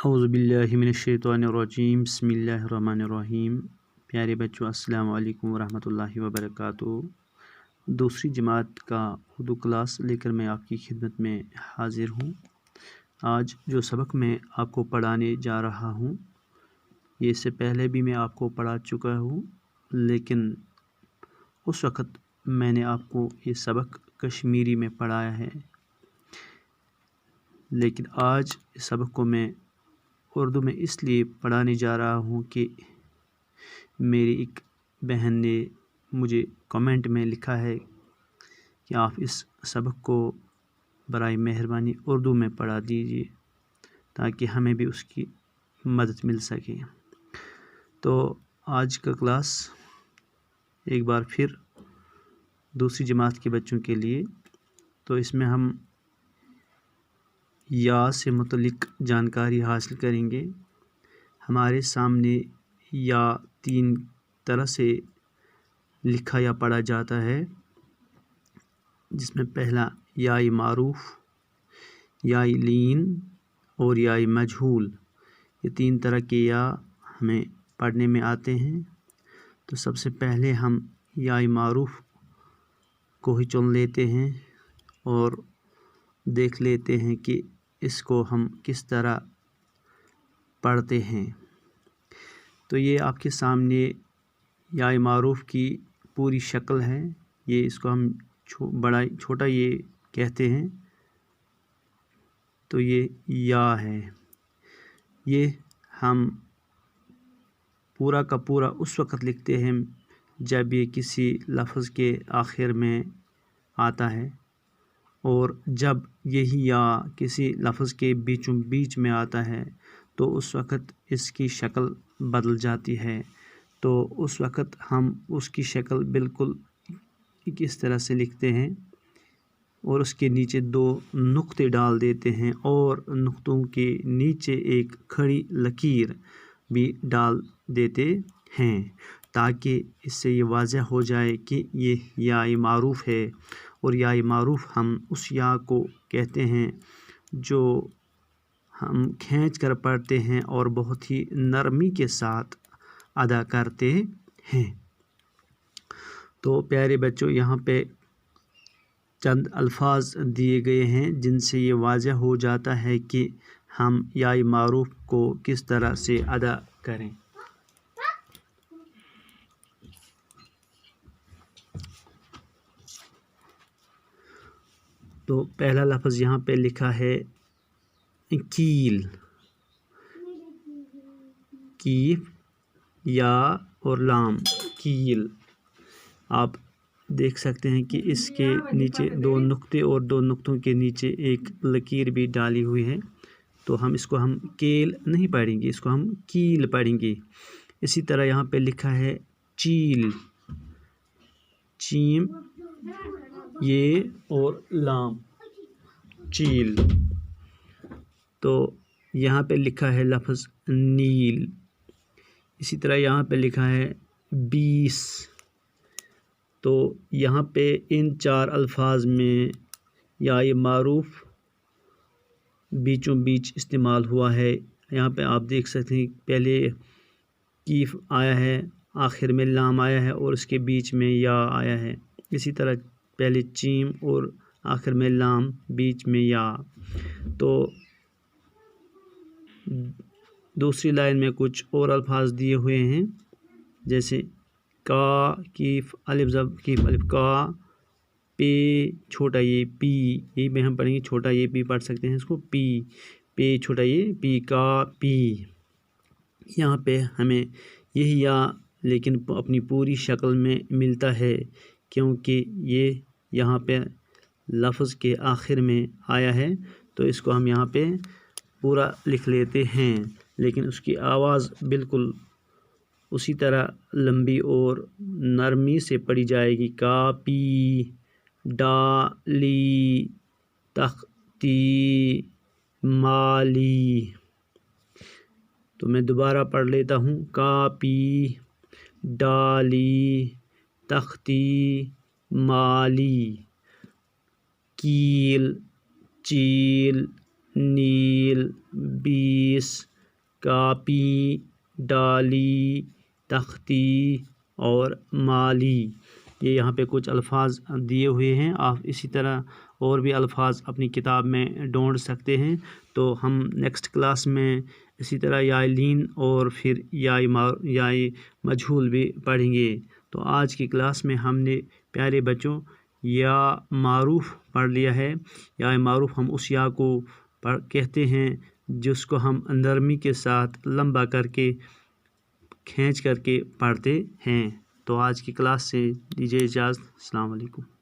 اعوذ باللہ من الشیطان الرجیم بسم اللہ الرحمن الرحیم۔ پیارے بچوں، السلام علیکم ورحمۃ اللہ وبرکاتہ۔ دوسری جماعت کا اردو کلاس لے کر میں آپ کی خدمت میں حاضر ہوں۔ آج جو سبق میں آپ کو پڑھانے جا رہا ہوں، یہ اس سے پہلے بھی میں آپ کو پڑھا چکا ہوں، لیکن اس وقت میں نے آپ کو یہ سبق کشمیری میں پڑھایا ہے، لیکن آج اس سبق کو میں اردو میں اس لیے پڑھانے جا رہا ہوں کہ میری ایک بہن نے مجھے کمنٹ میں لکھا ہے کہ آپ اس سبق کو برائے مہربانی اردو میں پڑھا دیجیے تاکہ ہمیں بھی اس کی مدد مل سکے۔ تو آج کا کلاس ایک بار پھر دوسری جماعت کے بچوں کے لیے، تو اس میں ہم یا سے متعلق جانکاری حاصل کریں گے۔ ہمارے سامنے یا تین طرح سے لکھا یا پڑھا جاتا ہے، جس میں پہلا یا معروف، یا لین اور یا مجہول، یہ تین طرح کے یا ہمیں پڑھنے میں آتے ہیں۔ تو سب سے پہلے ہم یا معروف کو ہی چن لیتے ہیں اور دیکھ لیتے ہیں کہ اس کو ہم کس طرح پڑھتے ہیں۔ تو یہ آپ کے سامنے یا معروف کی پوری شکل ہے۔ یہ اس کو ہم بڑا چھوٹا یہ کہتے ہیں، تو یہ یا ہے۔ یہ ہم پورا کا پورا اس وقت لکھتے ہیں جب یہ کسی لفظ کے آخر میں آتا ہے، اور جب یہی یا کسی لفظ کے بیچوں بیچ میں آتا ہے تو اس وقت اس کی شکل بدل جاتی ہے۔ تو اس وقت ہم اس کی شکل بالکل اس طرح سے لکھتے ہیں اور اس کے نیچے دو نقطے ڈال دیتے ہیں، اور نقطوں کے نیچے ایک کھڑی لکیر بھی ڈال دیتے ہیں تاکہ اس سے یہ واضح ہو جائے کہ یہ یا معروف ہے۔ اور یا معروف ہم اس یا کو کہتے ہیں جو ہم کھینچ کر پڑھتے ہیں اور بہت ہی نرمی کے ساتھ ادا کرتے ہیں۔ تو پیارے بچوں، یہاں پہ چند الفاظ دیے گئے ہیں جن سے یہ واضح ہو جاتا ہے کہ ہم یا معروف کو کس طرح سے ادا کریں۔ تو پہلا لفظ یہاں پہ لکھا ہے کیل، کیف یا اور لام، کیل۔ آپ دیکھ سکتے ہیں کہ اس کے نیچے دو نقطے اور دو نقطوں کے نیچے ایک لکیر بھی ڈالی ہوئی ہے، تو ہم اس کو کیل نہیں پڑھیں گے، اس کو ہم کیل پڑھیں گے۔ اسی طرح یہاں پہ لکھا ہے چیل، چیم یہ اور لام، چیل۔ تو یہاں پہ لکھا ہے لفظ نیل۔ اسی طرح یہاں پہ لکھا ہے 20۔ تو یہاں پہ ان چار الفاظ میں یا معروف بیچوں بیچ استعمال ہوا ہے۔ یہاں پہ آپ دیکھ سکتے ہیں پہلے کیف آیا ہے، آخر میں لام آیا ہے اور اس کے بیچ میں یا آیا ہے۔ اسی طرح پہلے چیم اور آخر میں لام، بیچ میں یا۔ تو دوسری لائن میں کچھ اور الفاظ دیے ہوئے ہیں، جیسے کا، کیف، الف زب، کیف الف، کا، پے چھوٹا یہ پی، یہ بھی ہم پڑھیں گے، چھوٹا یہ پی پڑھ سکتے ہیں اس کو، پی، پے چھوٹا یہ پی، کا، پی۔ یہاں پہ ہمیں یہی یا لیکن اپنی پوری شکل میں ملتا ہے، کیونکہ یہ یہاں پہ لفظ کے آخر میں آیا ہے، تو اس کو ہم یہاں پہ پورا لکھ لیتے ہیں، لیکن اس کی آواز بالکل اسی طرح لمبی اور نرمی سے پڑھی جائے گی۔ کاپی، ڈالی، تختی، مالی۔ تو میں دوبارہ پڑھ لیتا ہوں، کاپی، ڈالی، تختی، مالی، کیل، چیل، نیل، 20، کاپی، ڈالی، تختی اور مالی، یہ یہاں پہ کچھ الفاظ دیے ہوئے ہیں. آپ اسی طرح اور بھی الفاظ اپنی کتاب میں ڈھونڈ سکتے ہیں. تو ہم نیکسٹ کلاس میں اسی طرح یا لین اور پھر یا مجہول بھی پڑھیں گے. تو آج کی کلاس میں ہم نے پیارے بچوں یا معروف پڑھ لیا ہے. یا معروف ہم اس یا کو کہتے ہیں جس کو ہم نرمی کے ساتھ لمبا کر کے کھینچ کر کے پڑھتے ہیں. تو آج کی کلاس سے دیجیے اجازت. السلام علیکم.